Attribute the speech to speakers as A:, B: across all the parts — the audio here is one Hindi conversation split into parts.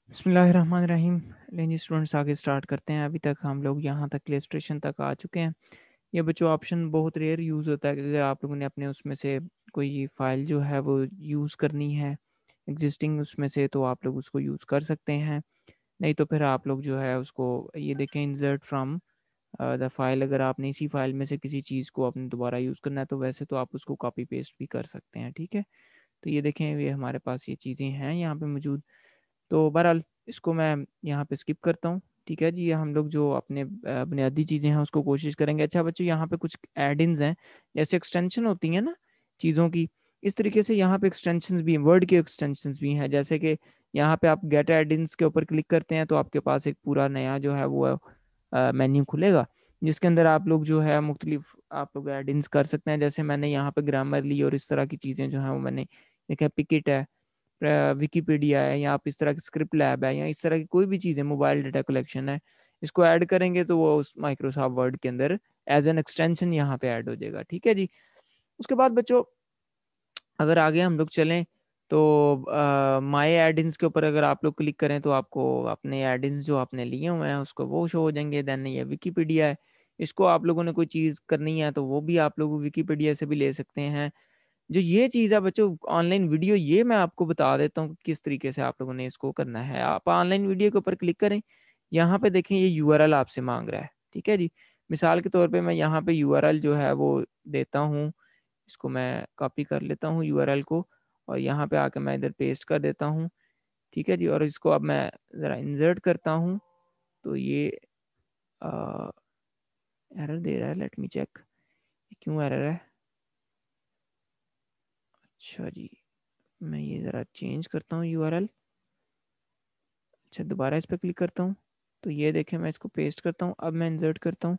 A: बिस्मिल्लाहिर्रहमानिर्रहीम। लेंजी स्टूडेंट्स आगे स्टार्ट करते हैं। अभी तक हम लोग यहाँ तक इलस्ट्रेशन तक आ चुके हैं। ये बच्चों ऑप्शन बहुत रेयर यूज़ होता है कि अगर आप लोगों ने अपने उसमें से कोई फ़ाइल जो है वो यूज़ करनी है एग्जिस्टिंग उसमें से, तो आप लोग उसको यूज़ कर सकते हैं। नहीं तो फिर आप लोग जो है उसको ये देखें, इंसर्ट फ्रॉम द फाइल। अगर आपने इसी फाइल में से किसी चीज़ को अपने दोबारा यूज़ करना है तो वैसे तो आप उसको कॉपी पेस्ट भी कर सकते हैं। ठीक है, तो ये देखें, ये हमारे पास ये चीज़ें हैं यहाँ पे मौजूद। तो बहरहाल इसको मैं यहाँ पे स्किप करता हूँ। ठीक है जी, ये हम लोग जो अपने बुनियादी चीज़ें हैं उसको कोशिश करेंगे। अच्छा बच्चों, यहाँ पे कुछ एड-इन्स हैं, जैसे एक्सटेंशन होती हैं ना चीज़ों की, इस तरीके से यहाँ पे एक्सटेंशंस भी हैं, वर्ड के एक्सटेंशंस भी हैं। जैसे कि यहाँ पे आप गेट एड-इन्स के ऊपर क्लिक करते हैं तो आपके पास एक पूरा नया जो है वो मेन्यू खुलेगा, जिसके अंदर आप लोग जो है मुख्तलिफ आप लोग एड-इन्स कर सकते हैं। जैसे मैंने यहाँ पे ग्रामरली और इस तरह की चीज़ें जो हैं वो मैंने देखा, पिकेट है, विकिपीडिया है, या आप इस तरह की स्क्रिप्ट लैब है, या इस तरह की कोई भी चीज़ है, मोबाइल डेटा कलेक्शन है, इसको ऐड करेंगे तो वो उस माइक्रोसॉफ्ट वर्ड के अंदर एज एन एक्सटेंशन यहाँ पे ऐड हो जाएगा। ठीक है जी। उसके बाद बच्चों अगर आगे हम लोग चलें तो माय एड-इन्स के ऊपर अगर आप लोग क्लिक करें तो आपको अपने एड-इन्स जो आपने लिए हुए हैं उसको वो शो हो जाएंगे। देन ये विकिपीडिया है, इसको आप लोगों ने कोई चीज़ करनी है तो वो भी आप लोग विकिपीडिया से भी ले सकते हैं। जो ये चीज़ है बच्चों ऑनलाइन वीडियो, ये मैं आपको बता देता हूँ किस तरीके से आप लोगों ने इसको करना है। आप ऑनलाइन वीडियो के ऊपर क्लिक करें, यहाँ पे देखें ये यूआरएल आपसे मांग रहा है। ठीक है जी, मिसाल के तौर पे मैं यहाँ पे यूआरएल जो है वो देता हूँ, इसको मैं कॉपी कर लेता हूँ यूआरएल को, और यहाँ पे आके मैं इधर पेस्ट कर देता हूँ। ठीक है जी, और इसको अब मैं ज़रा इंसर्ट करता हूँ तो ये एरर दे रहा है। लेट मी चेक, क्यों एरर है। अच्छा जी, मैं ये ज़रा चेंज करता हूँ यूआरएल। अच्छा, दोबारा इस पर क्लिक करता हूँ तो ये देखें, मैं इसको पेस्ट करता हूँ, अब मैं इंसर्ट करता हूँ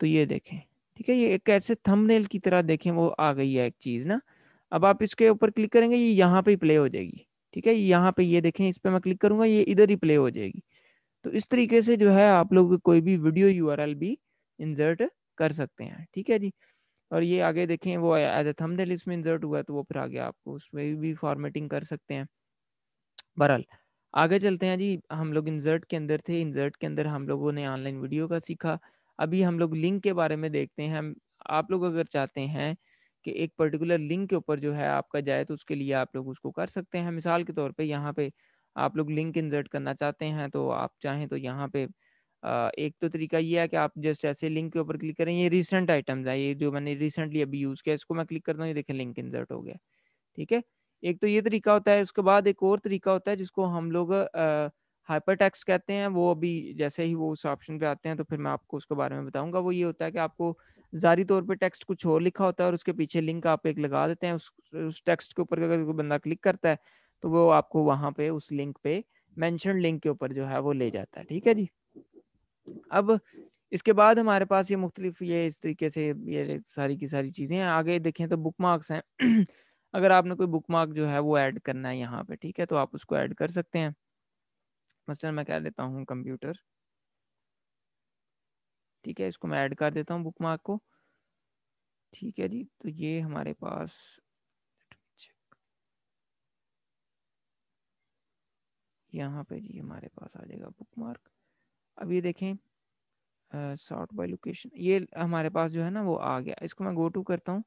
A: तो ये देखें। ठीक है, ये एक ऐसे थंबनेल की तरह देखें वो आ गई है एक चीज़ ना। अब आप इसके ऊपर क्लिक करेंगे, ये यहाँ पे ही प्ले हो जाएगी। ठीक है, यहाँ पे ये देखें, इस पर मैं क्लिक करूंगा, ये इधर ही प्ले हो जाएगी। तो इस तरीके से जो है आप लोग कोई भी वीडियो यूआरएल भी इंसर्ट कर सकते हैं। ठीक है जी, और ये आगे देखें वो एज ए थंबनेल इसमें इंसर्ट हुआ है, तो वो फिर आगे आपको उसमें भी फॉर्मेटिंग कर सकते हैं। बहरहाल आगे चलते हैं जी। हम लोग इंसर्ट के अंदर थे, इंसर्ट के अंदर हम लोगों ने ऑनलाइन वीडियो का सीखा। अभी हम लोग लिंक के बारे में देखते हैं। हम आप लोग अगर चाहते हैं कि एक पर्टिकुलर लिंक के ऊपर जो है आपका जाए तो उसके लिए आप लोग उसको कर सकते हैं। मिसाल के तौर पे यहाँ पे आप लोग लिंक इंसर्ट करना चाहते हैं तो आप चाहें तो यहाँ पे एक तो तरीका ये है कि आप जस्ट ऐसे लिंक के ऊपर क्लिक करें। ये रिसेंट आइटम्स है, ये जो मैंने रिसेंटली अभी यूज़ किया, इसको मैं क्लिक करता हूँ, ये देखें लिंक इंसर्ट हो गया। ठीक है, एक तो ये तरीका होता है। उसके बाद एक और तरीका होता है जिसको हम लोग हाइपर टेक्स्ट कहते हैं। वो अभी जैसे ही वो उस ऑप्शन पे आते हैं तो फिर मैं आपको उसके बारे में बताऊंगा। वो ये होता है कि आपको ज़ारी तौर पे टेक्स्ट कुछ और लिखा होता है और उसके पीछे लिंक आप एक लगा देते हैं। उस टेक्स्ट के ऊपर अगर कोई बंदा क्लिक करता है तो वो आपको वहाँ पे उस लिंक पे मेंशन लिंक के ऊपर जो है वो ले जाता है। ठीक है जी। अब इसके बाद हमारे पास ये मुख्तलिफ ये इस तरीके से ये सारी की सारी चीज़ें हैं। आगे देखें तो बुकमार्क्स हैं। अगर आपने कोई बुकमार्क जो है वो ऐड करना है यहाँ पे, ठीक है, तो आप उसको ऐड कर सकते हैं। मसलन मैं कह देता हूँ कंप्यूटर। ठीक है, इसको मैं ऐड कर देता हूँ बुकमार्क को। ठीक है जी, तो ये हमारे पास यहाँ पे जी हमारे पास आ जाएगा बुकमार्क। अब ये देखें सॉर्ट बाय लोकेशन, ये हमारे पास जो है ना वो आ गया। इसको मैं गो टू करता हूँ,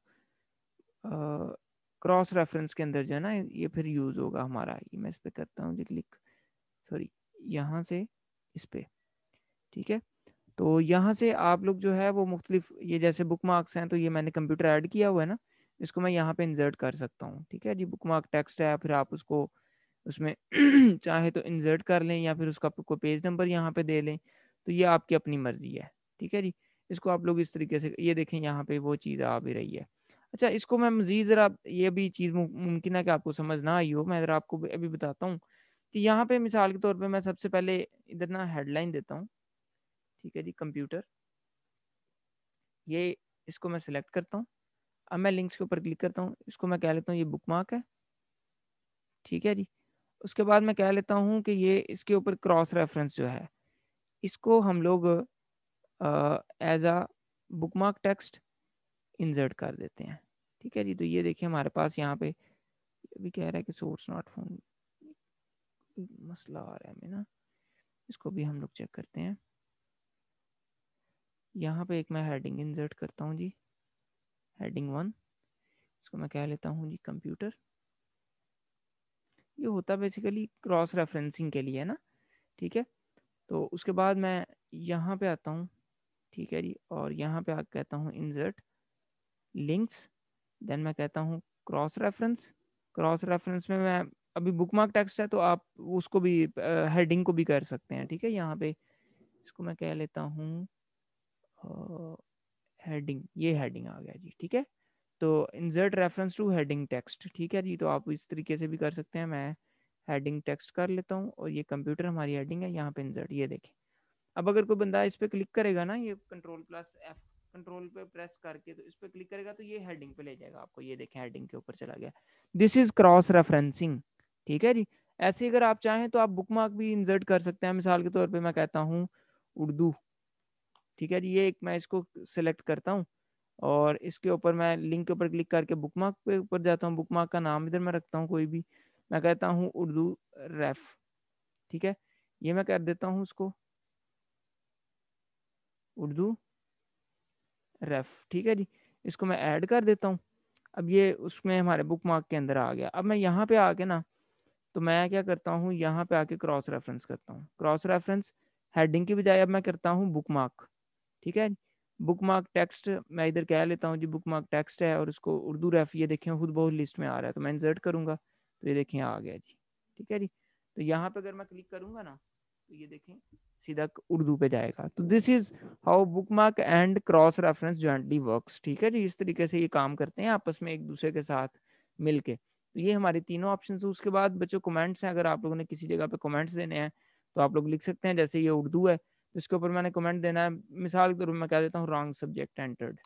A: क्रॉस रेफरेंस के अंदर जो है ना ये फिर यूज़ होगा हमारा। ये मैं इस पे करता हूँ जी क्लिक, सॉरी, यहाँ से इस पे। ठीक है, तो यहाँ से आप लोग जो है वो मुख्तलिफ ये जैसे बुक मार्क्स हैं, तो ये मैंने कंप्यूटर ऐड किया हुआ है ना, इसको मैं यहाँ पे इंसर्ट कर सकता हूँ। ठीक है जी, बुक मार्क टेक्स्ट है, फिर आप उसको उसमें चाहे तो इंसर्ट कर लें या फिर उसका कोई पेज नंबर यहाँ पे दे लें, तो ये आपकी अपनी मर्जी है। ठीक है जी, इसको आप लोग इस तरीके से ये देखें, यहाँ पे वो चीज़ आ भी रही है। अच्छा, इसको मैं मज़ीद ज़रा ये भी चीज़ मुमकिन है कि आपको समझ ना आई हो, मैं ज़रा आपको अभी बताता हूँ कि यहाँ पे मिसाल के तौर पे मैं सबसे पहले इधर ना हेडलाइन देता हूँ। ठीक है जी, कंप्यूटर, ये इसको मैं सिलेक्ट करता हूँ। अब मैं लिंक्स के ऊपर क्लिक करता हूँ, इसको मैं कह लेता हूँ ये बुकमार्क है। ठीक है जी, उसके बाद मैं कह लेता हूँ कि ये इसके ऊपर क्रॉस रेफरेंस जो है इसको हम लोग as a bookmark text insert कर देते हैं। ठीक है जी, तो ये देखिए हमारे पास यहाँ पे अभी कह रहा है कि सोर्स नॉट फाउंड, मसला आ रहा है हमें ना, इसको भी हम लोग चेक करते हैं। यहाँ पे एक मैं हेडिंग इंसर्ट करता हूँ जी, हेडिंग 1, इसको मैं कह लेता हूँ जी कंप्यूटर। ये होता बेसिकली क्रॉस रेफरेंसिंग के लिए है ना, ठीक है। तो उसके बाद मैं यहाँ पे आता हूँ, ठीक है जी, और यहाँ पे आके कहता हूँ इंसर्ट लिंक्स, देन मैं कहता हूँ क्रॉस रेफरेंस। क्रॉस रेफरेंस में मैं अभी बुकमार्क टेक्स्ट है तो आप उसको भी हेडिंग को भी कर सकते हैं, ठीक है। यहाँ पे इसको मैं कह लेता हूँ हेडिंग, ये हेडिंग आ गया जी, ठीक है। तो insert reference two heading text, ठीक है जी। तो आप इस तरीके से भी कर सकते हैं। मैं हेडिंग टेक्स्ट कर लेता हूँ और ये कंप्यूटर हमारी हेडिंग है, यहाँ पे इंसर्ट, ये देखें। अब अगर कोई बंदा इस पे क्लिक करेगा ना, ये कंट्रोल+F, कंट्रोल पे प्रेस करके तो इस पे क्लिक करेगा तो ये हेडिंग पे ले जाएगा आपको, ये देखें हेडिंग के ऊपर चला गया। दिस इज क्रॉस रेफरेंसिंग, ठीक है जी। ऐसे अगर आप चाहें तो आप बुकमार्क भी इंसर्ट कर सकते हैं। मिसाल के तौर पे मैं कहता हूँ उर्दू, ठीक है जी। ये एक मैं इसको सिलेक्ट करता हूँ और इसके ऊपर मैं लिंक के ऊपर क्लिक करके बुकमार्क पे ऊपर जाता हूँ। बुकमार्क का नाम इधर मैं रखता हूँ कोई भी, मैं कहता हूँ उर्दू रेफ, ठीक है। ये मैं कर देता हूँ उसको उर्दू रेफ, ठीक है जी। इसको मैं ऐड कर देता हूँ। अब ये उसमें हमारे बुकमार्क के अंदर आ गया। अब मैं यहाँ पे आके ना, तो मैं क्या करता हूँ, यहाँ पे आके क्रॉस रेफरेंस करता हूँ। क्रॉस रेफरेंस हेडिंग की बजाय अब मैं करता हूँ बुकमार्क, ठीक है। बुकमार्क टेक्स्ट मैं इधर कह लेता हूँ जी, बुकमार्क टेक्स्ट है और उसको उर्दू रेफ, ये देखें खुद बहुत लिस्ट में आ रहा है, तो मैं इंसर्ट करूँगा तो ये देखें आ गया जी, ठीक है जी। तो यहाँ पे अगर मैं क्लिक करूँगा ना तो ये देखें सीधा उर्दू पे जाएगा। तो this is how bookmark and cross reference jointly works, ठीक है जी। इस तरीके से ये काम करते हैं आपस में एक दूसरे के साथ मिलके। तो ये हमारी तीनों ऑप्शन है। उसके बाद बच्चों कमेंट्स हैं, अगर आप लोगों ने किसी जगह पे कमेंट्स देने हैं तो आप लोग लिख सकते हैं। जैसे ये उर्दू है तो इसके ऊपर मैंने कमेंट देना है, मिसाल के तौर पर मैं कह देता हूँ रॉन्ग सब्जेक्ट एंटर्ड,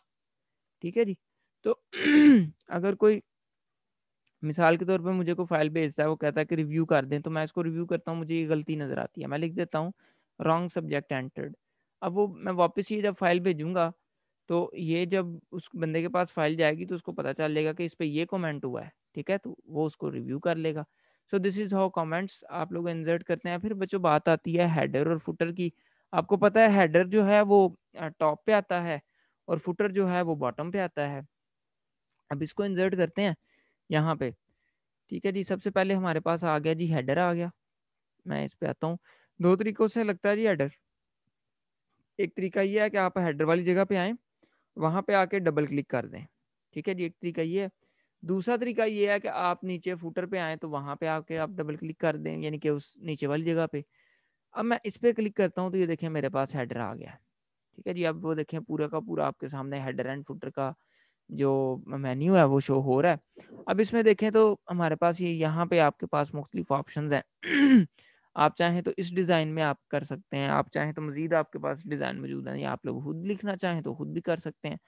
A: ठीक है जी। तो अगर कोई मिसाल के तौर पे मुझे कोई फाइल भेजता है, वो कहता है कि रिव्यू कर दें, तो मैं इसको रिव्यू करता हूँ, मुझे ये गलती नज़र आती है, मैं लिख देता हूँ रॉन्ग सब्जेक्ट एंटर्ड। अब वो मैं वापस ये जब फाइल भेजूंगा तो ये जब उस बंदे के पास फाइल जाएगी तो उसको पता चल जाएगा कि इस पे ये कमेंट हुआ है, ठीक है। तो वो उसको रिव्यू कर लेगा। So this is how comments आप लोग इंसर्ट करते हैं। फिर बच्चों बात आती है हेडर और फुटर की। आपको पता है हेडर जो है वो टॉप पे आता है और फुटर जो है वो बॉटम पे आता है। अब इसको इंसर्ट करते हैं यहाँ पे, ठीक है जी। सबसे पहले हमारे पास आ गया जी, हेडर आ गया। मैं इस पे आता हूँ। दो तरीकों से लगता है जी हेडर। एक तरीका ये है कि आप हेडर वाली जगह पे आएँ, वहाँ पे आके डबल क्लिक कर दें, ठीक है जी, एक तरीका ये है। दूसरा तरीका ये है कि आप नीचे फुटर पे आएँ तो वहाँ पे आके आप डबल क्लिक कर दें, यानी कि उस नीचे वाली जगह पे। अब मैं इस पे क्लिक करता हूँ तो ये देखें मेरे पास हेडर आ गया, ठीक है जी। अब वो देखें पूरा का पूरा आपके सामने हेडर एंड फुटर का जो मेन्यू है वो शो हो रहा है। अब इसमें देखें तो हमारे पास ये यहाँ पे आपके पास मुख्तलिफ ऑप्शंस हैं। आप चाहें तो इस डिज़ाइन में आप कर सकते हैं, आप चाहें तो मज़ीद आपके पास डिज़ाइन मौजूद है, या आप लोग खुद लिखना चाहें तो खुद भी कर सकते हैं,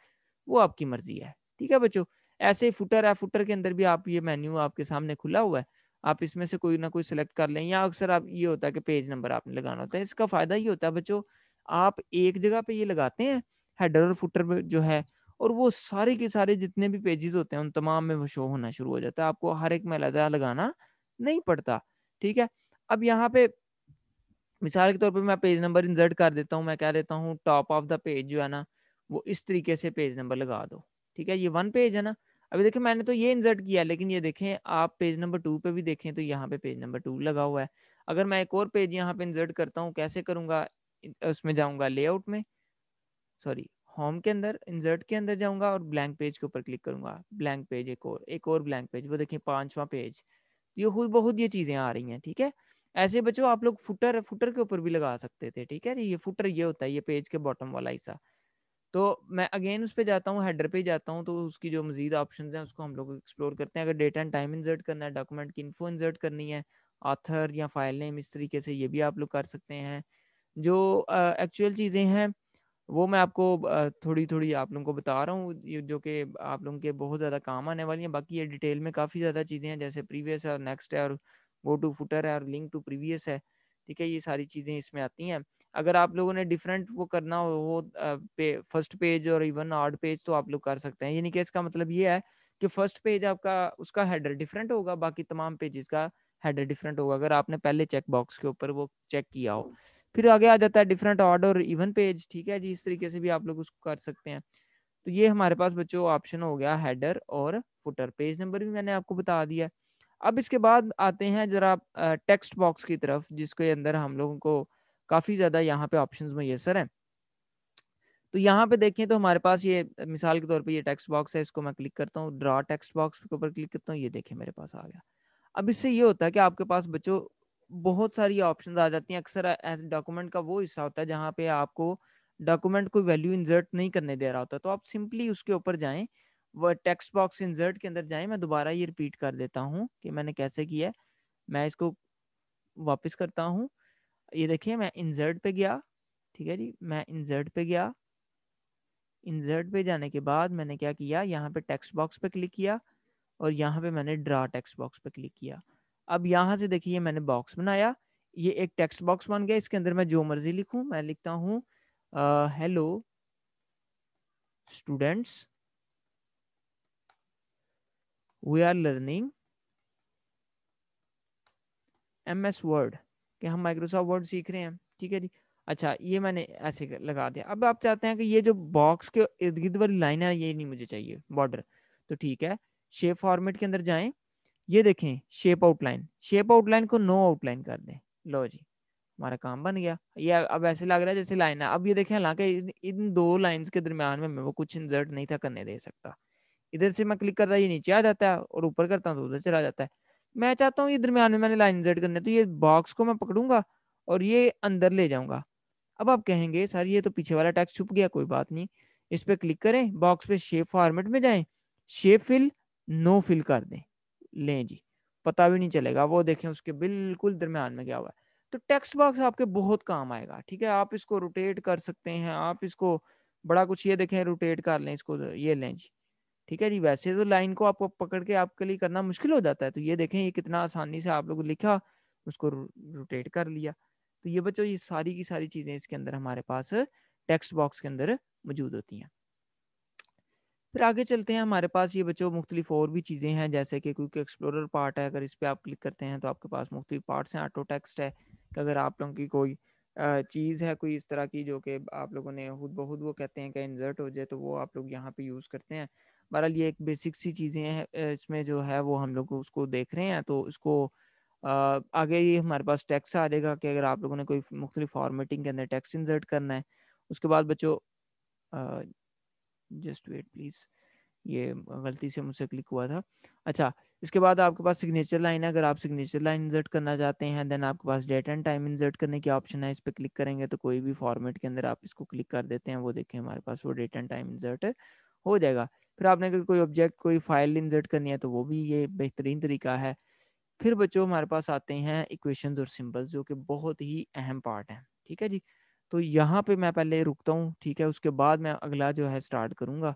A: वो आपकी मर्ज़ी है, ठीक है बच्चों। ऐसे फुटर है, फुटर के अंदर भी आप ये मेन्यू आपके सामने खुला हुआ है, आप इसमें से कोई ना कोई सिलेक्ट कर लें। या अक्सर आप ये होता है कि पेज नंबर आपने लगाना होता है। इसका फ़ायदा ये होता है बच्चों, आप एक जगह पे ये लगाते हैं हेडर और फुटर में जो है, और वो सारे के सारे जितने भी पेजेस होते हैं उन तमाम में वो शो होना शुरू हो जाता है। आपको हर एक में अलग लगाना नहीं पड़ता, ठीक है। अब यहाँ पे मिसाल के तौर पे मैं पेज नंबर इंसर्ट कर देता हूँ। मैं कह देता हूँ टॉप ऑफ द पेज जो है ना, वो इस तरीके से पेज नंबर लगा दो, ठीक है। ये 1 पेज है ना। अभी देखें मैंने तो ये इंसर्ट किया, लेकिन ये देखें आप पेज नंबर 2 पे भी देखें तो यहाँ पे पेज नंबर 2 लगा हुआ है। अगर मैं एक और पेज यहाँ पे इंसर्ट करता हूँ, कैसे करूँगा, उसमें जाऊँगा लेआउट में, सॉरी होम के अंदर, इंसर्ट के अंदर जाऊँगा और ब्लैंक पेज के ऊपर क्लिक करूँगा। ब्लैंक पेज, एक और ब्लैंक पेज, वो देखिए 5वां पेज। ये खुद बहुत ये चीज़ें आ रही हैं, ठीक है। ऐसे बच्चों आप लोग फुटर फुटर के ऊपर भी लगा सकते थे, ठीक है। ये फुटर ये होता है, ये पेज के बॉटम वाला हिस्सा। तो मैं अगेन उस पे जाता हूँ, हेडर पे जाता हूँ, तो उसकी जो मज़ीद ऑप्शंस हैं उसको हम लोग एक्सप्लोर करते हैं। अगर डेट एंड टाइम इंसर्ट करना है, डॉक्यूमेंट की इन्फो इंसर्ट करनी है, ऑथर या फाइल नेम, इस तरीके से ये भी आप लोग कर सकते हैं। जो एक्चुअल चीज़ें हैं वो मैं आपको थोड़ी-थोड़ी आप लोगों को बता रहा हूँ, ये जो कि आप लोगों के बहुत ज़्यादा काम आने वाली हैं। बाकी ये डिटेल में काफ़ी ज़्यादा चीज़ें हैं, जैसे प्रीवियस है और नेक्स्ट है और गो टू फुटर है और लिंक टू प्रीवियस है, ठीक है। ये सारी चीज़ें इसमें आती हैं। अगर आप लोगों ने डिफरेंट वो करना हो, वो फर्स्ट पेज और इवन ऑड पेज, तो आप लोग कर सकते हैं। यानी कि इसका मतलब ये है कि फर्स्ट पेज आपका उसका हेडर डिफरेंट होगा, बाकी तमाम पेजेस का हेडर डिफरेंट होगा अगर आपने पहले चेक बॉक्स के ऊपर वो चेक किया हो। फिर आगे आ जाता है डिफरेंट ऑर्डर और इवन पेज, ठीक है जी, इस तरीके से भी आप लोग उसको कर सकते हैं। तो ये हमारे पास बच्चों ऑप्शन हो गया हेडर और फुटर। पेज नंबर भी मैंने आपको बता दिया। अब इसके बाद आते हैं जरा टेक्स्ट बॉक्स की तरफ, जिसके अंदर हम लोगों को काफ़ी ज़्यादा यहाँ पे ऑप्शंस मैसर हैं। तो यहाँ पे देखें तो हमारे पास ये मिसाल के तौर पे ये टेक्स्ट बॉक्स है, इसको मैं क्लिक करता हूँ, ड्रा टेक्स्ट बॉक्स के ऊपर क्लिक करता हूँ, ये देखें मेरे पास आ गया। अब इससे ये होता है कि आपके पास बच्चों बहुत सारी ऑप्शंस आ जाती हैं। अक्सर ऐसे डॉक्यूमेंट का वो हिस्सा होता है जहाँ पे आपको डॉक्यूमेंट कोई वैल्यू इंसर्ट नहीं करने दे रहा होता, तो आप सिंपली उसके ऊपर जाएं, वो टेक्स्ट बॉक्स इंसर्ट के अंदर जाएं। मैं दोबारा ये रिपीट कर देता हूँ कि मैंने कैसे किया है। मैं इसको वापस करता हूँ, ये देखिए मैं इंसर्ट पे गया, ठीक है जी, मैं इंसर्ट पे गया। इंसर्ट पे जाने के बाद मैंने क्या किया, यहाँ पे टेक्स्ट बॉक्स पे क्लिक किया और यहाँ पे मैंने ड्रा टेक्स्ट बॉक्स पे क्लिक किया। अब यहाँ से देखिए मैंने बॉक्स बनाया, ये एक टेक्स्ट बॉक्स बन गया। इसके अंदर मैं जो मर्जी लिखूं, मैं लिखता हूँ hello students, we are learning MS Word, कि हम माइक्रोसॉफ्ट वर्ड सीख रहे हैं, ठीक है जी। अच्छा, ये मैंने ऐसे लगा दिया। अब आप चाहते हैं कि ये जो बॉक्स के इर्द गिर्द वाली लाइन है ये नहीं मुझे चाहिए, बॉर्डर, तो ठीक है, शेप फॉर्मेट के अंदर जाएं, ये देखें शेप आउटलाइन, शेप आउटलाइन को नो आउटलाइन कर दें। लो जी, हमारा काम बन गया। ये अब ऐसे लग रहा है जैसे लाइन है। अब ये देखें, हालांकि इन दो लाइंस के दरमियान में मैं वो कुछ इंसर्ट नहीं था करने दे सकता। इधर से मैं क्लिक करता ये नीचे आ जाता है और ऊपर करता हूँ तो उधर चला जाता है। मैं चाहता हूँ ये दरमियान में मैंने लाइन इंसर्ट करनी है, तो ये बॉक्स को मैं पकड़ूंगा और ये अंदर ले जाऊंगा। अब आप कहेंगे सर ये तो पीछे वाला टेक्स्ट छुप गया, कोई बात नहीं, इस पे क्लिक करें, बॉक्स पे शेप फॉर्मेट में जाएं, शेप फिल नो फिल कर दें, लें जी, पता भी नहीं चलेगा, वो देखें उसके बिल्कुल दरमियान में गया हुआ है। तो टेक्स्ट बॉक्स आपके बहुत काम आएगा, ठीक है। आप इसको रोटेट कर सकते हैं, आप इसको बड़ा कुछ, ये देखें रोटेट कर लें इसको, ये लें जी, ठीक है जी। वैसे तो लाइन को आपको पकड़ के आपके लिए करना मुश्किल हो जाता है, तो ये देखें ये कितना आसानी से आप लोग लिखा, उसको रोटेट कर लिया। तो ये बच्चों ये सारी की सारी चीज़ें इसके अंदर हमारे पास टेक्स्ट बॉक्स के अंदर मौजूद होती हैं। फिर आगे चलते हैं, हमारे पास ये बच्चों मुख्तलिफ और भी चीज़ें हैं, जैसे कि क्विक एक्सप्लोरर पार्ट है, अगर इस पर आप क्लिक करते हैं तो आपके पास मुख्तलिफ पार्ट्स हैं। ऑटो टेक्स्ट है कि अगर आप लोगों की कोई चीज़ है कोई इस तरह की जो कि आप लोगों ने खुद ब खुद वो कहते हैं कि इंसर्ट हो जाए, तो वो आप लोग यहाँ पे यूज़ करते हैं। बहरहाल ये एक बेसिक सी चीज़ें हैं, इसमें जो है वो हम लोग उसको देख रहे हैं, तो इसको आगे ये हमारे पास टेक्स्ट आ जाएगा कि अगर आप लोगों ने कोई मुख्तलिफ फॉर्मेटिंग के अंदर टेक्स्ट इंसर्ट करना है। उसके बाद बच्चों जस्ट वेट प्लीज़, ये गलती से मुझसे क्लिक हुआ था। अच्छा, इसके बाद आपके पास सिग्नेचर लाइन है, अगर आप सिग्नेचर लाइन इंसर्ट करना चाहते हैं, देन आपके पास डेट एंड टाइम इंसर्ट करने की ऑप्शन है। इस पर क्लिक करेंगे तो कोई भी फॉर्मेट के अंदर आप इसको क्लिक कर देते हैं, वो देखें हमारे पास वो डेट एंड टाइम इंसर्ट हो जाएगा। फिर आपने अगर कोई ऑब्जेक्ट कोई फाइल इंसर्ट करनी है तो वो भी ये बेहतरीन तरीका है। फिर बच्चों हमारे पास आते हैं इक्वेशंस और सिंबल्स, जो कि बहुत ही अहम पार्ट हैं, ठीक है जी। तो यहाँ पे मैं पहले रुकता हूँ, ठीक है, उसके बाद मैं अगला जो है स्टार्ट करूँगा।